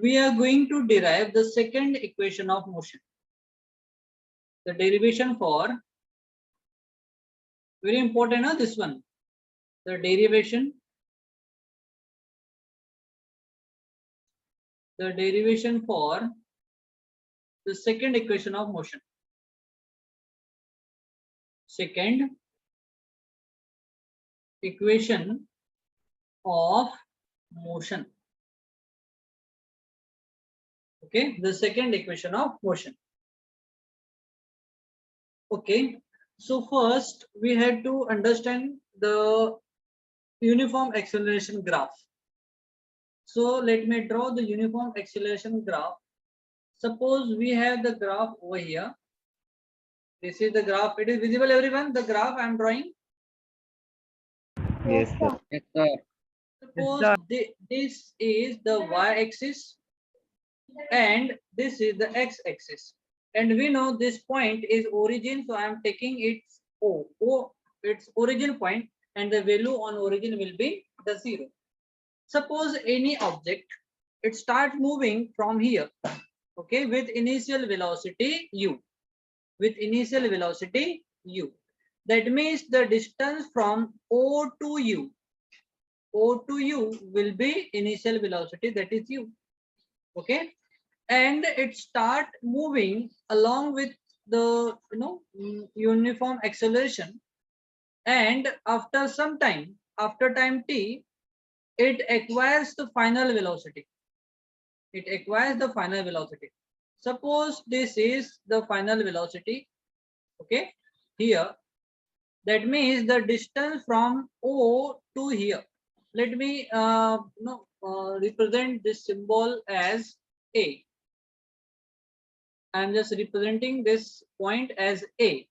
we are going to derive the second equation of motion. The derivation for, very important, this one, the derivation for the second equation of motion. Second equation of motion. Okay, the second equation of motion. Okay, so first we had to understand the uniform acceleration graph. So let me draw the uniform acceleration graph. Suppose we have the graph over here. This is the graph. It is visible, everyone, the graph I am drawing? Yes, sir. Yes, sir. Suppose this is the y-axis and this is the x-axis, and we know this point is origin, so I am taking its O, its origin point, and the value on origin will be the 0. Suppose any object, it starts moving from here, okay, with initial velocity u, that means the distance from O to u will be initial velocity, that is u. Okay, and it start moving along with the uniform acceleration, and after some time, after time t, it acquires the final velocity. Suppose this is the final velocity, okay, here. That means the distance from O to here. Let me represent this symbol as A. I am just representing this point as A.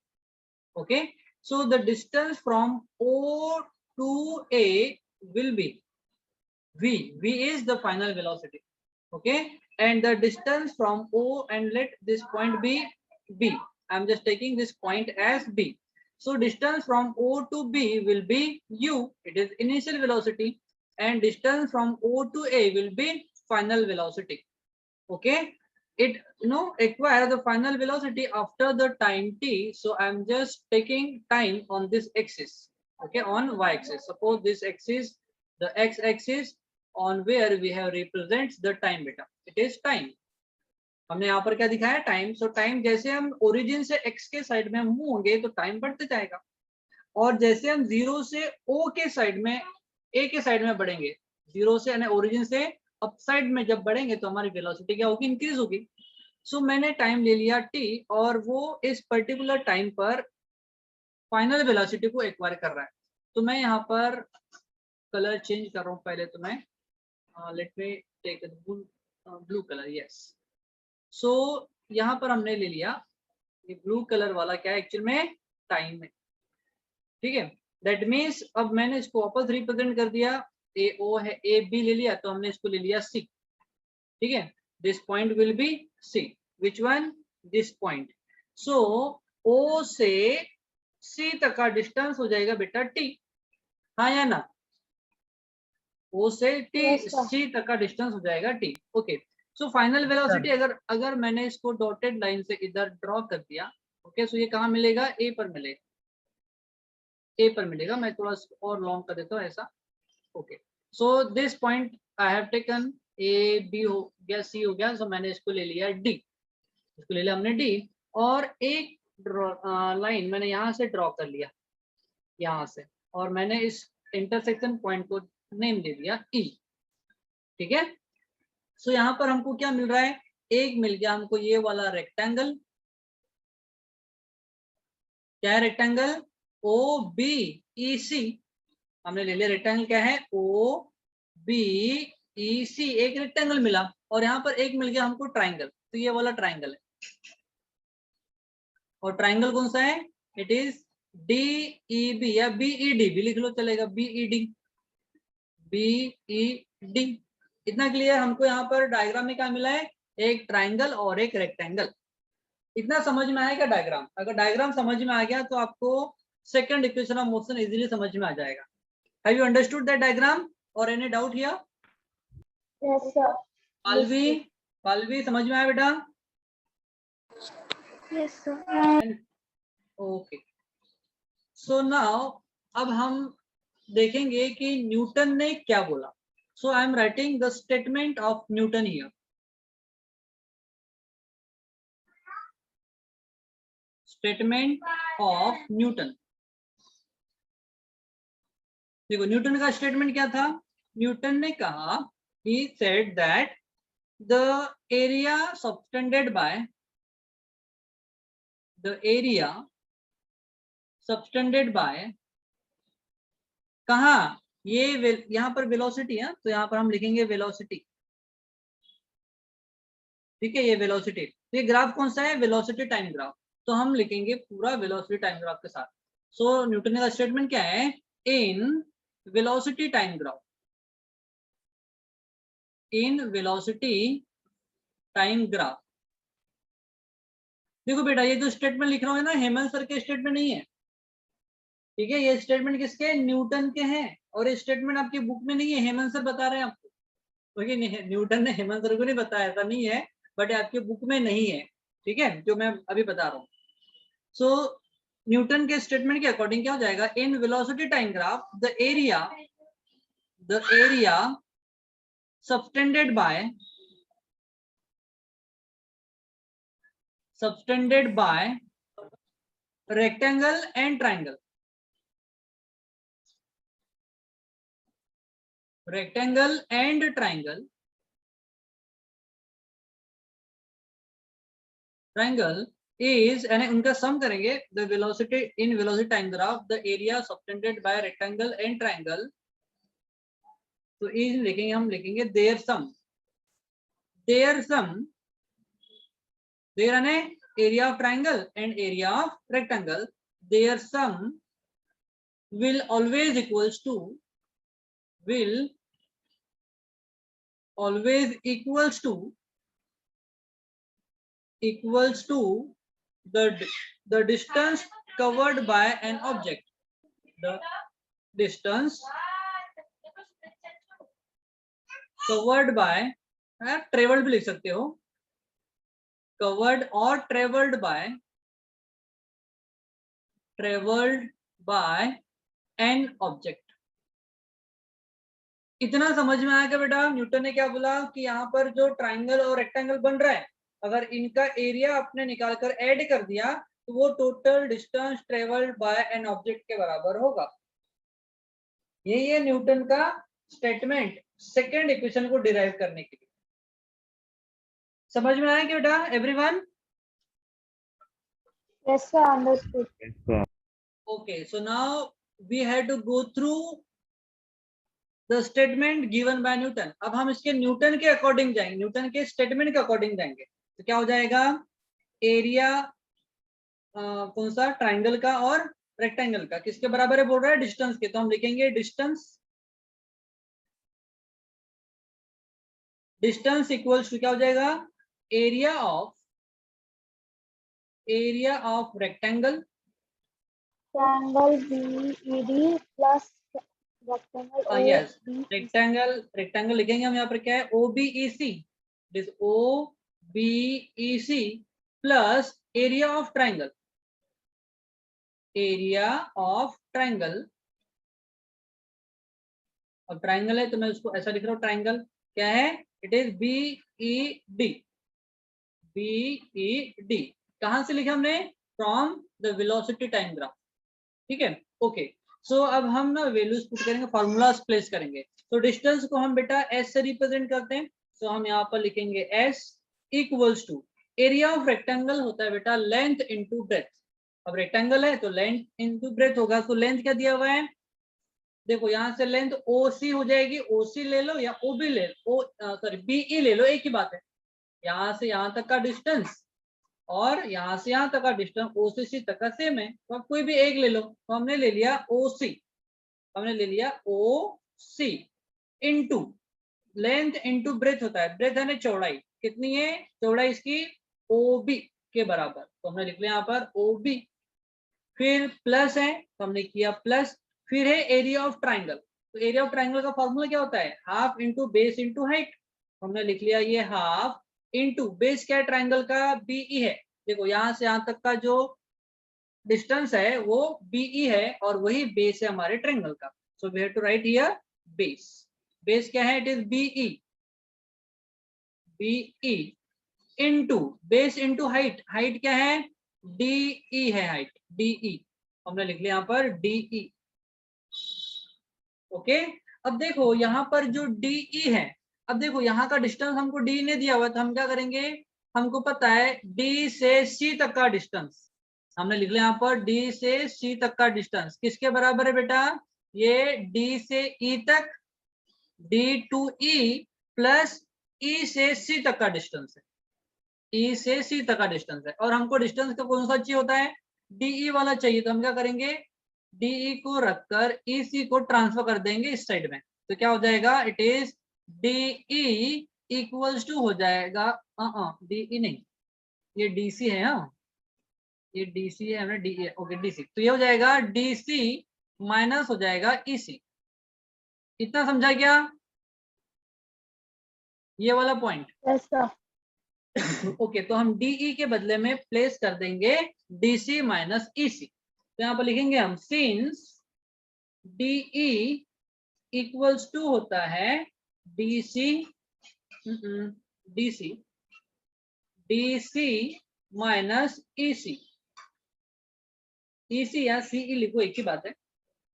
Okay, so the distance from O to A will be V. V is the final velocity. Okay, and the distance from O, and let this point be B. I am just taking this point as B. So distance from O to B will be U, it is initial velocity, and distance from O to A will be final velocity. Okay, it acquire the final velocity after the time t, so I'm just taking time on this axis, okay, on y-axis. Suppose this axis, the x-axis, on where we have represents the time beta, it is time. हमने यहाँ पर क्या दिखाया, time. सो time जैसे हम origin से x के side में मूव होंगे तो टाइम बढ़ते जाएगा, और जैसे हम जीरो से ओ के साइड में, ए के साइड में बढ़ेंगे, जीरो से यानी ओरिजिन से अप साइड में जब बढ़ेंगे तो हमारी वेलोसिटी क्या होगी, इंक्रीज होगी. सो मैंने टाइम ले लिया टी, और वो इस पर्टिकुलर टाइम पर फाइनल वेलोसिटी को एक्वायर कर रहा है. तो मैं यहाँ पर कलर चेंज कर रहा हूँ. पहले तो मैं let me take blue colour. Yes, so यहाँ पर हमने ले लिया ये ब्लू कलर वाला, क्या है एक्चुअल में टाइम है. ठीक है, दैट मीन्स अब मैंने इसको वापस रिप्रेजेंट कर दिया. ए ओ है, ए बी ले लिया, तो हमने इसको ले लिया सी. ठीक है, this point will be C. Which one, this point. So O से सी तक का डिस्टेंस हो जाएगा बेटा टी. हाँ या ना, ओ से टी सी तक का डिस्टेंस हो जाएगा T. Okay, so final velocity अगर मैंने इसको डॉटेड लाइन से इधर ड्रॉ कर दिया, ओके, सो ये कहाँ मिलेगा, ए पर मिलेगा. ए पर मिलेगा. मैं थोड़ा और लॉन्ग कर देता हूँ ऐसा. Okay, so this point I have taken, A B हो गया, सी हो गया. सो मैंने इसको ले लिया डी, इसको ले लिया हमने डी, और एक लाइन मैंने यहाँ से ड्रॉ कर लिया, यहाँ से, और मैंने इस इंटरसेक्शन पॉइंट को नेम दे दिया ई. ठीक है, सो यहाँ पर हमको क्या मिल रहा है, एक मिल गया हमको ये वाला रेक्टेंगल. क्या है रेक्टेंगल, ओ बी ई सी. हमने ले लिया रेक्टेंगल, क्या है, ओ बी ई सी, एक रेक्टेंगल मिला. और यहाँ पर एक मिल गया हमको ट्राइंगल, तो ये वाला ट्राइंगल है. और ट्राइंगल कौन सा है, it is D E B, या बी ई डी भी लिख लो चलेगा, B E D, B E D. इतना क्लियर. हमको यहाँ पर डायग्राम में क्या मिला है, एक ट्राइंगल और एक रेक्टेंगल. इतना समझ में आएगा डायग्राम. अगर डायग्राम समझ में आ गया तो आपको second equation of motion easily समझ में आ जाएगा. Have you understood that diagram और any doubt here? Yes, sir. Palvi, Palvi समझ में आया बेटा? Yes sir. Okay, so now अब हम देखेंगे कि न्यूटन ने क्या बोला. So I am writing the statement of Newton here. Statement of Newton. देखो न्यूटन का स्टेटमेंट क्या था. न्यूटन ने कहा, he said that the area subtended by कहा, ये यहाँ पर वेलोसिटी है तो यहाँ पर हम लिखेंगे वेलोसिटी. ठीक है, ये वेलोसिटी. ये ग्राफ कौन सा है, वेलोसिटी टाइम ग्राफ. तो हम लिखेंगे पूरा वेलोसिटी टाइम ग्राफ के साथ. सो न्यूटन का स्टेटमेंट क्या है, in velocity time graph, in velocity time graph. देखो बेटा, ये जो स्टेटमेंट लिख रहा हूँ ना, हेमंत सर के स्टेटमेंट नहीं है. ठीक है, ये स्टेटमेंट किसके, न्यूटन के हैं. और ये स्टेटमेंट आपकी बुक में नहीं है, हेमंत सर बता रहे हैं आपको. क्योंकि न्यूटन ने हेमंत सर को नहीं बताया, ऐसा नहीं है, बट आपके बुक में नहीं है. ठीक है, जो मैं अभी बता रहा हूँ. सो न्यूटन के स्टेटमेंट के अकॉर्डिंग क्या हो जाएगा, in velocity time graph the area subtended by rectangle and triangle. Rectangle and triangle. Triangle is, यानी उनका सम करेंगे, the velocity in velocity time graph the area subtended by rectangle and triangle. तो is लिखेंगे, हम लिखेंगे their sum. Their sum, their यानी area of triangle and area of rectangle, their sum will always equals to the distance covered by an object. The distance covered by, traveled भी लिख सकते हो, covered और traveled by an object. इतना समझ में आया क्या बेटा. न्यूटन ने क्या बोला कि यहाँ पर जो ट्राइंगल और रेक्टेंगल बन रहा है, अगर इनका एरिया आपने निकाल कर ऐड कर दिया तो वो total distance travelled by an object के बराबर होगा. यही है न्यूटन का स्टेटमेंट सेकेंड इक्वेशन को डिराइव करने के लिए. समझ में आया क्या बेटा everyone? Yes sir, understood. Okay, so now we have to go through the statement given by Newton. अब हम इसके न्यूटन के अकॉर्डिंग जाएंगे, न्यूटन के स्टेटमेंट के अकॉर्डिंग जाएंगे. तो क्या हो जाएगा, एरिया कौन सा, ट्राइंगल का और रेक्टेंगल का किसके बराबर है बोल रहा है, डिस्टेंस के. तो हम लिखेंगे डिस्टेंस इक्वल्स टू क्या हो जाएगा, area of rectangle BED plus rectangle yes, rectangle लिखेंगे हम यहाँ पर क्या है, OBEC, this OBEC plus area of triangle. अब ट्राइंगल है तो मैं उसको ऐसा लिख रहा हूँ, ट्राइंगल क्या है, इट इज BED. कहां से लिखा हमने, from the velocity time graph. ठीक है, ओके. सो अब हम ना वैल्यूज पुट करेंगे, फॉर्मूलाज प्लेस करेंगे. तो डिस्टेंस को हम बेटा S से रिप्रेजेंट करते हैं. सो हम यहाँ पर लिखेंगे S equals to, area of rectangle होता है बेटा लेंथ इनटू ब्रेथ. अब रेक्टेंगल है तो लेंथ इनटू ब्रेथ होगा. तो लेंथ क्या दिया हुआ है, देखो यहाँ से लेंथ OC हो जाएगी, OC ले लो या OB ले लो, BE ले लो, एक ही बात है. यहाँ से यहाँ तक का डिस्टेंस और यहाँ से यहाँ तक का डिस्टेंस OC तक का सेम है, तो आप कोई भी एक ले लो. तो हमने ले लिया OC, into length into breath होता है. ब्रेथ है ना चौड़ाई, कितनी है चौड़ाई इसकी, OB के बराबर. तो हमने लिख लिया यहाँ पर OB. फिर प्लस है तो हमने किया प्लस. फिर है एरिया ऑफ ट्राइंगल. तो एरिया ऑफ ट्राइंगल का फॉर्मूला क्या होता है, half into base into height. हमने लिख लिया ये हाफ इनटू बेस क्या है ट्रायंगल का, बीई है। देखो यहाँ से यहाँ तक का जो डिस्टेंस है वो बीई है और वही बेस है हमारे ट्रायंगल का। So we have to write here base. Base क्या है, it is B E, B E into base into height, height क्या है, डीई है, हाइट डीई, हमने लिख लिया यहाँ पर डीई। ओके, अब देखो यहाँ पर जो डीई है, अब देखो यहाँ का डिस्टेंस हमको डी ने दिया हुआ, तो हम क्या करेंगे, हमको पता है डी से सी तक का डिस्टेंस, हमने लिख लिया यहाँ पर डी से सी तक का डिस्टेंस किसके बराबर है बेटा, ये डी से ई तक, डी टू ई प्लस ई से सी तक का डिस्टेंस है, ई से सी तक का डिस्टेंस है। और हमको डिस्टेंस का कौन सा चाहिए होता है, डीई वाला चाहिए, तो हम क्या करेंगे, डीई को रखकर ईसी को ट्रांसफर कर देंगे इस साइड में, तो क्या हो जाएगा, it is D E equals to हो जाएगा, डीई नहीं, ये डीसी है, हाँ ये डीसी है, हमने डी ओके डीसी, तो ये हो जाएगा डीसी माइनस हो जाएगा ईसी। इतना समझा क्या, ये वाला पॉइंट। Yes, sir. ओके तो हम डीई के बदले में प्लेस कर देंगे डीसी माइनस ईसी, तो यहाँ पर लिखेंगे हम सिंस डीई इक्वल्स टू होता है DC, DC DC minus EC, EC या सीई लिखो एक ही बात है,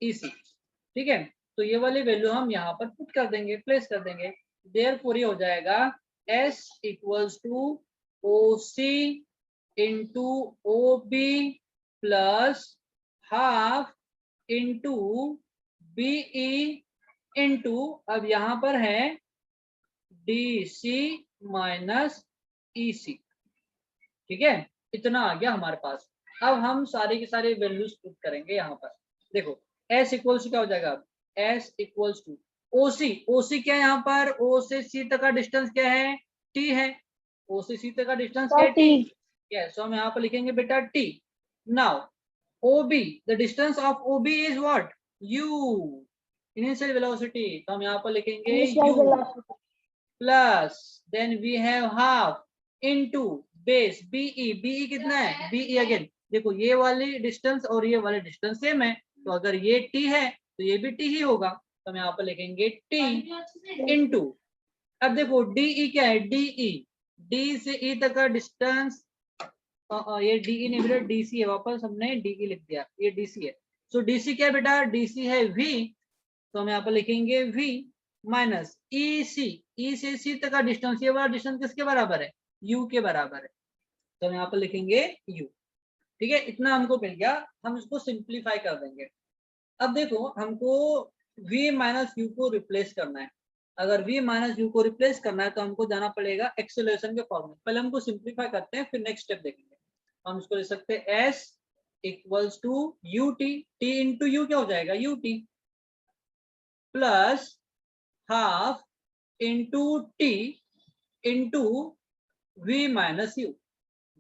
ईसी, ठीक है। तो ये वाली वैल्यू हम यहाँ पर पुट कर देंगे, प्लेस कर देंगे, देयरफॉर ये हो जाएगा S equals to O C into O B plus half into B E into, अब यहाँ पर है डी सी माइनस ई सी, ठीक है, इतना आ गया हमारे पास। अब हम सारे के सारे वैल्यूज पुट करेंगे यहाँ पर, देखो S इक्वल्स टू क्या हो जाएगा, S इक्वल्स टू ओसी, ओसी क्या है यहाँ पर, ओ से सी तक का डिस्टेंस क्या है, टी है, ओ से सी तक का डिस्टेंस क्या है, टी, यस, सो हम यहाँ पर लिखेंगे बेटा t. Now O B, the distance of O B is what, u, initial velocity, तो हम यहाँ पर लिखेंगे Initial u velocity. Plus then we have half into base B E, B E कितना है, बीई अगेन, देखो ये वाली डिस्टेंस और ये वाली डिस्टेंस सेम है, तो अगर ये टी है तो ये भी टी ही होगा, तो हम यहाँ पर लिखेंगे टी इनटू, अब देखो डीई क्या है, डीई, डी से ई तक का डिस्टेंस, ये डीई नहीं बेटा डीसी है, वापस हमने डीई लिख दिया, ये डीसी है, सो डीसी क्या है बेटा, डीसी है वी, तो हम यहाँ पर लिखेंगे वी माइनस ई सी, ई से सी तक का डिस्टेंस, ये वाला डिस्टेंस किसके बराबर है, यू के बराबर है, तो हम यहाँ पर लिखेंगे यू, ठीक है, इतना हमको मिल गया, हम इसको सिंप्लीफाई कर देंगे। अब देखो हमको v माइनस यू को रिप्लेस करना है, अगर v माइनस यू को रिप्लेस करना है तो हमको जाना पड़ेगा एक्सेलरेशन के फॉर्मूले, पहले हमको सिंप्लीफाई करते हैं फिर नेक्स्ट स्टेप देखेंगे। हम इसको लिख सकते हैं s equals to u t, t into u क्या हो जाएगा, u t plus half into t into v minus u,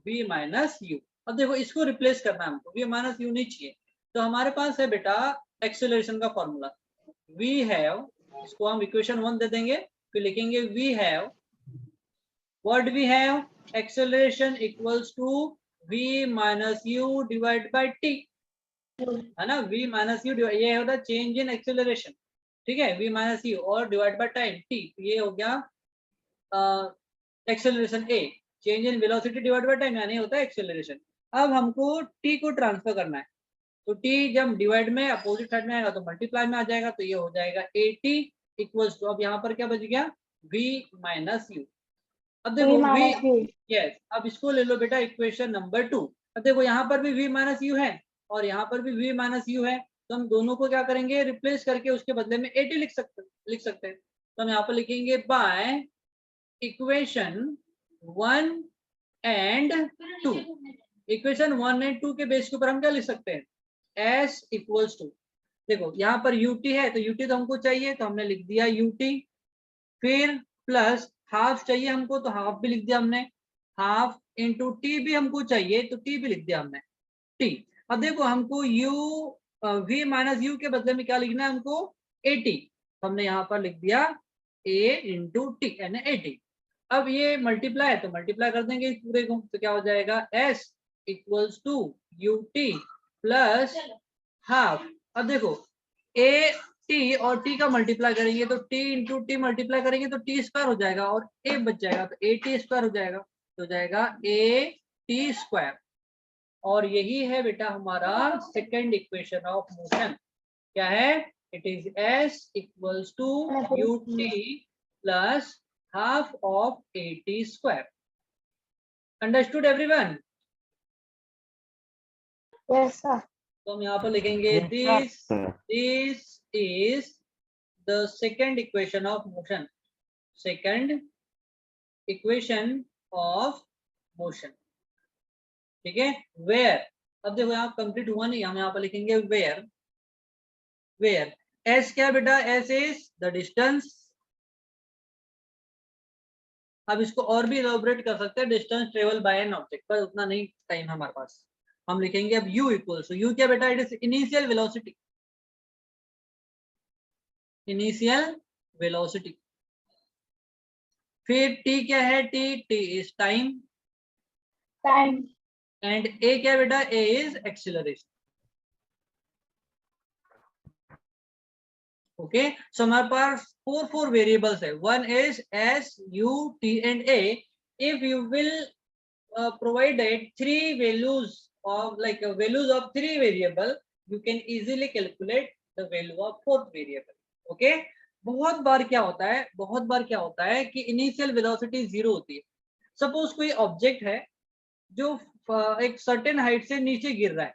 v minus u. अब देखो इसको रिप्लेस करना है हमको, वी माइनस यू नहीं चाहिए, तो हमारे पास है बेटा एक्सेलरेशन का फॉर्मूला, वी हैव, इसको हम इक्वेशन 1 दे देंगे, फिर लिखेंगे we have, what we have, acceleration equals to v minus u divide by t, है ना, v माइनस यू, ये होता है चेंज इन एक्सेलरेशन, ठीक है, v माइनस यू और डिवाइड बाय टाइम t, ये हो गया acceleration a, change in velocity divide by time यानी होता है एक्सेलरेशन। अब हमको t को ट्रांसफर करना है, तो t जब डिवाइड में अपोजिट साइड में आएगा तो मल्टीप्लाई में आ जाएगा, तो ये हो जाएगा at इक्वल्स टू, अब यहाँ पर क्या बच गया, v माइनस यू। अब देखो v, यस, अब इसको ले लो बेटा इक्वेशन नंबर 2, अब देखो यहाँ पर भी v माइनस यू है और यहाँ पर भी v माइनस यू है, तो हम दोनों को क्या करेंगे, रिप्लेस करके उसके बदले में at लिख सकते हैं, तो हम यहाँ पर लिखेंगे by equation 1 and 2, equation 1 and 2 के बेस के ऊपर हम क्या लिख सकते हैं, s इक्वल्स टू, देखो यहाँ पर ut है तो ut तो हमको चाहिए तो हमने लिख दिया ut, फिर प्लस हाफ चाहिए हमको तो हाफ भी लिख दिया हमने, हाफ इंटू टी भी हमको चाहिए तो टी भी लिख दिया हमने, टी। अब देखो हमको v माइनस यू के बदले में क्या लिखना है हमको, 80, हमने यहाँ पर लिख दिया ए इंटू टी यानी ए टी। अब ये मल्टीप्लाई है तो मल्टीप्लाई कर देंगे इस पूरे को, तो क्या हो जाएगा s equals to u t plus half. अब देखो ए टी और टी का मल्टीप्लाई करेंगे तो टी इंटू टी मल्टीप्लाई करेंगे तो टी स्क्वायर हो जाएगा और ए बच जाएगा तो ए टी स्क्वायर हो जाएगा, तो हो जाएगा ए टी स्क्वायर। और यही है बेटा हमारा सेकेंड इक्वेशन ऑफ मोशन। क्या है? It is s equals to u t plus half of a t square. Understood everyone? Yes, sir. तो हम यहाँ पर लिखेंगे this is the second equation of motion. Second equation of motion, ठीक है। Where, अब देखो यहाँ कंप्लीट हुआ नहीं, हम यहाँ पर लिखेंगे वेयर। वेयर एस क्या बेटा? S is the distance. अब इसको और भी इलैबोरेट कर सकते हैं, distance travel by an object, पर उतना नहीं टाइम हमारे पास। हम लिखेंगे अब u इक्वल्स टू, यू क्या बेटा? It is initial velocity. Initial velocity. फिर t क्या है? t is time. Time. And a क्या बेटा? a is acceleration. ओके, सो हमारे पास फोर वेरिएबल्स है। One is s u t and a। If you will provided three values of values of three variable, you can easily calculate the value of fourth variable. Okay, बहुत बार क्या होता है कि initial velocity zero होती है। Suppose कोई object है जो एक सर्टेन हाइट से नीचे गिर रहा है,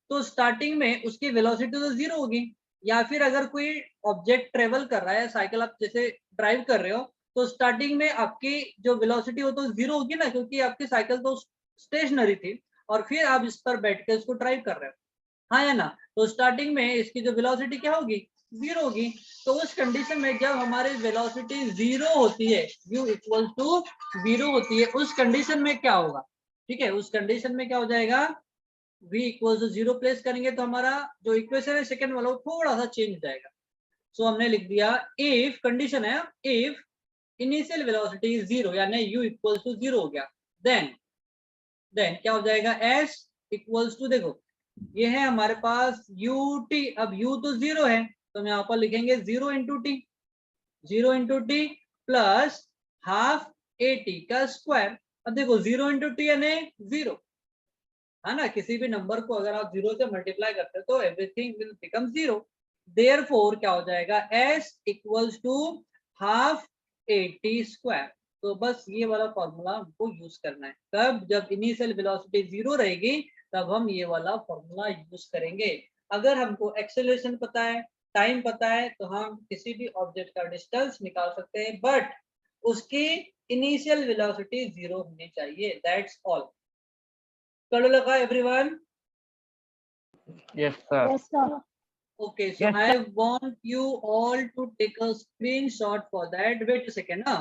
तो स्टार्टिंग में उसकी वेलोसिटी तो जीरो होगी। या फिर अगर कोई ऑब्जेक्ट ट्रेवल कर रहा है, साइकिल आप जैसे ड्राइव कर रहे हो, तो स्टार्टिंग में आपकी जो वेलोसिटी हो तो जीरो होगी ना, क्योंकि आपकी साइकिल तो स्टेशनरी थी और फिर आप इस पर बैठ के उसको ड्राइव कर रहे हो, हाँ या ना। तो स्टार्टिंग में इसकी जो वेलोसिटी क्या होगी? जीरो होगी। तो उस कंडीशन में जब हमारी वेलोसिटी जीरो होती है, u इक्वल टू जीरो होती है, उस कंडीशन में क्या होगा? ठीक है, उस कंडीशन में क्या हो जाएगा? v equal to zero place करेंगे तो हमारा जो इक्वेशन है सेकंड वाला वो थोड़ा सा चेंज हो जाएगा। सो हमने लिख दिया इफ, कंडीशन है if initial velocity is zero, यानी u इक्वल टू जीरो हो गया, देन क्या हो जाएगा? s इक्वल्स टू, देखो ये है हमारे पास ut। अब u तो जीरो है तो हम यहाँ पर लिखेंगे zero into T, zero into T plus half a T का स्क्वायर। अब देखो जीरो इंटू टी यानी जीरो, है ना। किसी भी नंबर को अगर आप जीरो से मल्टीप्लाई करते हो तो everything will become zero. Therefore क्या हो जाएगा? s equals to half a t square. तो बस ये वाला फॉर्मूला हमको यूज करना है। कब? जब इनिशियल वेलोसिटी जीरो रहेगी तब हम ये वाला फॉर्मूला यूज करेंगे। अगर हमको एक्सेलरेशन पता है, टाइम पता है, तो हम किसी भी ऑब्जेक्ट का डिस्टेंस निकाल सकते हैं, बट उसकी इनिशियल वेलोसिटी जीरो होनी चाहिए। That's all. कर लगा everyone? Yes, sir. Yes, sir. Okay, so Yes, I want you all to take a screenshot for that. Wait a second, ना।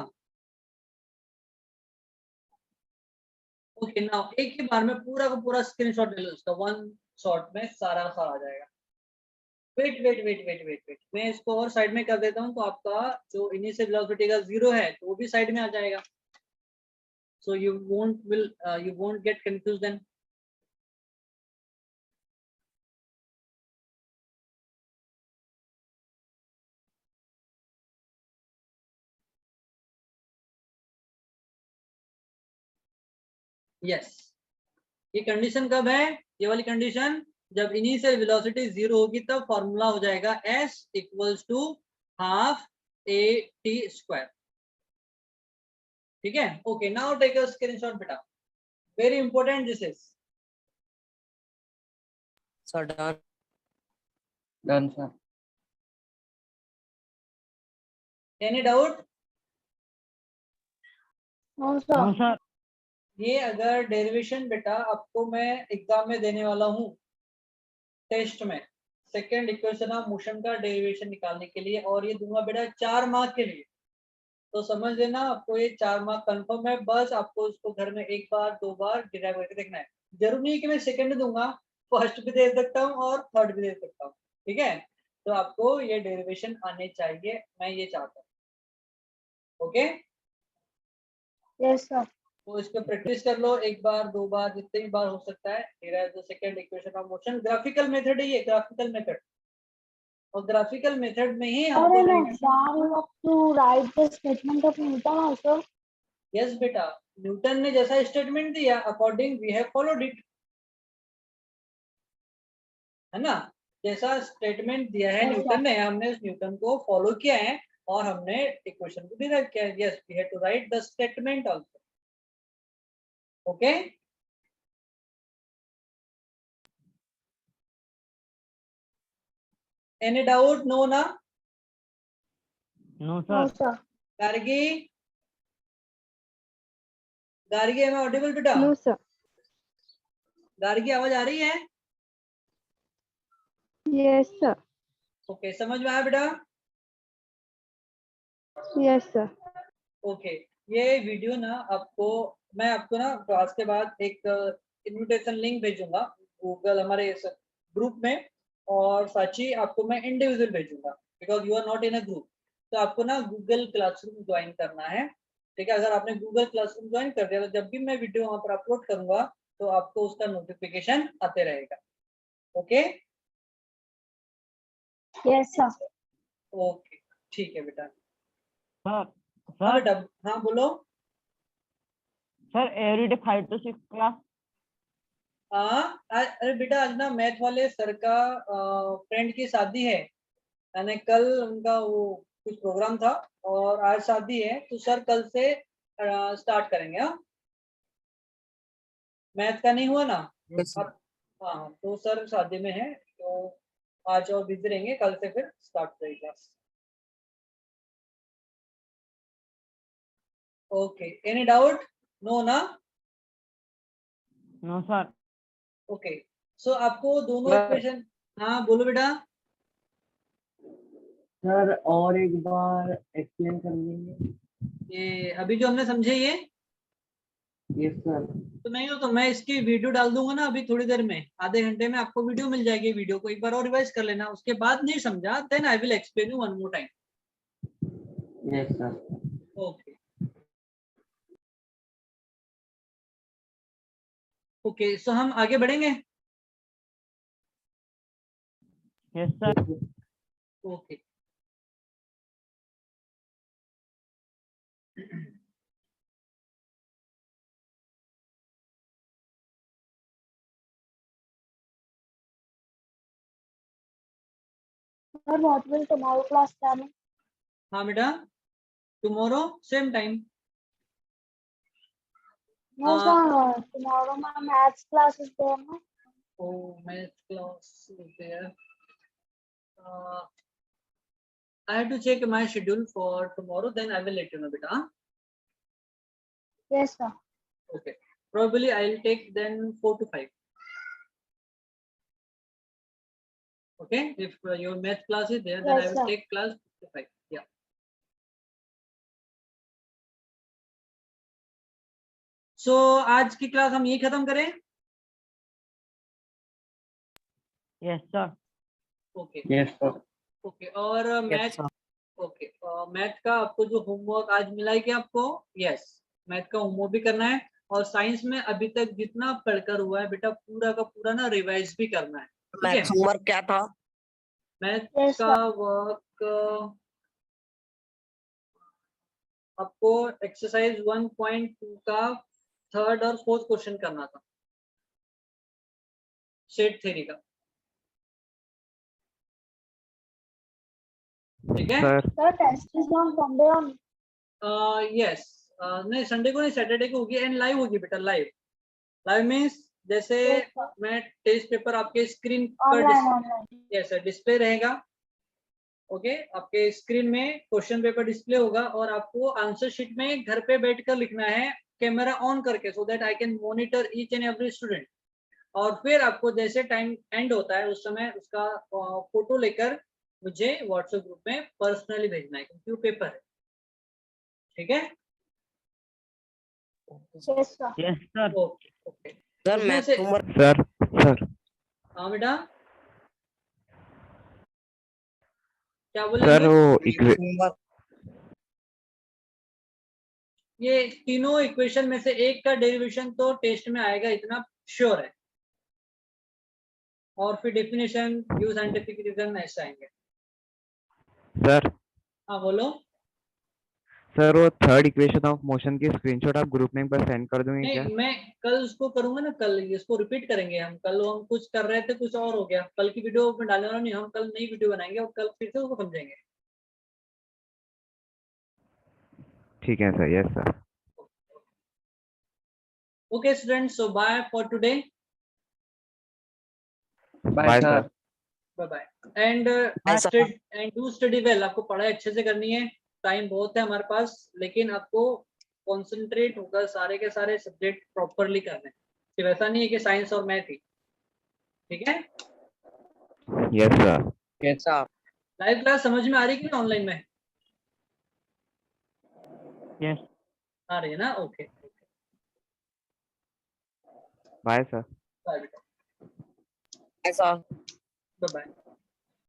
Okay, now एक ही बार में पूरा का पूरा स्क्रीनशॉट ले लो इसका, वन शॉट में सारा का सारा आ जाएगा। वेट, मैं इसको और साइड में कर देता हूँ तो आपका जो इनिशियल वेलोसिटी का जीरो है तो वो भी साइड में आ जाएगा। So you won't get confused then. Yes, ये कंडीशन कब है? ये वाली कंडीशन जब इनिशियल वेलोसिटी जीरो होगी तब फॉर्मूला हो जाएगा s equals to half a t square. ठीक है, okay, now take a screenshot बेटा, very important this is. sir. Done, sir. Any doubt? No, sir. No, sir. ये अगर डेरिवेशन बेटा आपको मैं एग्जाम में देने वाला हूँ, टेस्ट में, सेकेंड इक्वेशन ऑफ मोशन का डेरिवेशन निकालने के लिए, और ये दूंगा बेटा 4 मार्क के लिए, तो समझ लेना आपको ये 4 मार्क कंफर्म है। बस आपको इसको घर में एक बार दो बार डिराइव करके देखना है। जरूरी नहीं कि मैं सेकंड दूंगा, फर्स्ट भी दे सकता हूँ और थर्ड भी दे सकता हूँ। ठीक है, तो आपको ये डेरिवेशन आने चाहिए, मैं ये चाहता हूँ। Okay, Yes, sir. तो इसको प्रैक्टिस कर लो, एक बार दो बार जितने भी बार हो सकता है। Here is the second equation of motion, graphical method है ये, ग्राफिकल मेथड, और ग्राफिकल मेथड में ही Or हमको in exam, you have to write the statement of Newton also. Yes बेटा, न्यूटन ने जैसा स्टेटमेंट दिया according we have followed it, है ना। जैसा स्टेटमेंट दिया है Yes, न्यूटन ने, हमने उस न्यूटन को फॉलो किया है और हमने इक्वेशन को डिराइव किया है। Yes, we have to write the statement also. Okay, any doubt? No ना? No, No, sir. sir. Gargi, Gargi am audible बेटा? No, sir. गार्गी आवाज आ रही है? Yes, sir. ओके, समझ में आया बेटा? Yes, sir. ओके, ये वीडियो ना आपको, मैं आपको ना क्लास के बाद एक इनविटेशन लिंक भेजूंगा गूगल हमारे ग्रुप में, और साची आपको मैं इंडिविजुअल भेजूंगा because you are not in a group. तो आपको ना गूगल क्लासरूम ज्वाइन करना है, ठीक है। अगर आपने गूगल क्लासरूम ज्वाइन कर दिया तो जब भी मैं वीडियो वहां पर अपलोड करूंगा तो आपको उसका नोटिफिकेशन आते रहेगा। Okay Yes, sir. ओके, ठीक है बेटा। Sir, हाँ sir, बेटा, हाँ बोलो। sir, every day 5 to 6 class. हाँ, अरे बेटा आज ना मैथ वाले सर का फ्रेंड की शादी है, यानी कल उनका वो कुछ प्रोग्राम था और आज शादी है, तो सर कल से स्टार्ट करेंगे। हाँ, मैथ का नहीं हुआ ना Yes, sir. अब। हाँ, तो सर शादी में है तो आज और बिजी रहेंगे, कल से फिर स्टार्ट करेगी class. Okay, any doubt? No ना? No, sir. ओके, सो आपको दोनों Sir. इक्वेशन, हाँ बोलो बेटा। सर और एक बार एक्सप्लेन कर देंगे? ये अभी जो हमने समझे ये, यस सर। तो नहीं हो तो मैं इसकी वीडियो डाल दूंगा ना अभी थोड़ी देर में, आधे घंटे में आपको वीडियो मिल जाएगी। वीडियो को एक बार और रिवाइज कर लेना, उसके बाद नहीं समझा then I will explain you one more time. Yes sir. Okay okay, so हम आगे बढ़ेंगे। Yes sir. Okay Sir, what will tomorrow class time? हाँ बेटा, tomorrow same time. No, sir. Tomorrow my maths class is there, no? Oh, math class is there. I have to check my schedule for tomorrow, then I will let you know, beta. Huh? Yes, sir. Okay, probably I'll take then 4 to 5. Okay, if your math class is there, then Yes, I will sir. take class 4 to 5. Yeah. So आज की class हम यही खत्म करें। Yes sir. Okay yes sir. Okay, और math, okay math का आपको जो होमवर्क आज मिला है कि आपको, यस मैथ का होमवर्क भी करना है, और साइंस में अभी तक जितना पढ़कर हुआ है बेटा पूरा का पूरा ना रिवाइज भी करना है, ठीक है। होमवर्क क्या था? मैथ Yes, का sir. वर्क आपको एक्सरसाइज 1.2 का थर्ड और फोर्थ क्वेश्चन करना था, सेट थ्योरी का, ठीक है। Sir, test is on Sunday on. Yes, नहीं संडे को नहीं, सैटरडे को होगी, एंड लाइव होगी बेटा। लाइव, लाइव मीन्स जैसे Yes, sir. मैं टेस्ट पेपर आपके स्क्रीन पर Online. यस डिस्प्ले रहेगा। ओके, आपके स्क्रीन में क्वेश्चन पेपर डिस्प्ले होगा और आपको आंसर शीट में घर पे बैठकर लिखना है कैमरा ऑन करके, so that I can monitor each and every student. और फिर आपको जैसे टाइम एंड होता है उस समय उसका फोटो लेकर मुझे व्हाट्सएप ग्रुप में पर्सनली भेजना है, क्योंकि वो पेपर है, ठीक है। Yes, sir. Yes sir. Okay okay sir उसमें मैं से, सर सर हाँ बेटा क्या बोले सर अनुज? वो ये तीनों इक्वेशन में से एक का डेरिवेशन तो टेस्ट में आएगा, इतना श्योर है। और फिर डेफिनेशन, गिव साइंटिफिक रीजन, ऐसे आएंगे। सर हाँ बोलो। सर वो थर्ड इक्वेशन ऑफ मोशन की स्क्रीनशॉट आप ग्रुप में एक बार सेंड कर दूंगे क्या? नहीं, मैं कल उसको करूंगा ना, कल इसको रिपीट करेंगे हम। कल हम कुछ कर रहे थे, कुछ और हो गया। कल की वीडियो में डालने वाला नहीं, हम कल नई वीडियो बनाएंगे और कल फिर से उसको समझेंगे। ठीक है sir, yes sir. Okay students, so bye for today. Bye sir. Bye bye and do study well. आपको पढ़ाई अच्छे से करनी है, टाइम बहुत है हमारे पास, लेकिन आपको कॉन्सेंट्रेट होकर सारे के सारे सब्जेक्ट प्रॉपरली करने हैं। सिर्फ ऐसा नहीं है कि साइंस और मैथ ही, ठीक है? Yes sir. Yes sir. Live class समझ में आ रही है कि ऑनलाइन में यस। आ रही है ना? Okay, bye sir. बाय बेटा, यस सर। Bye bye.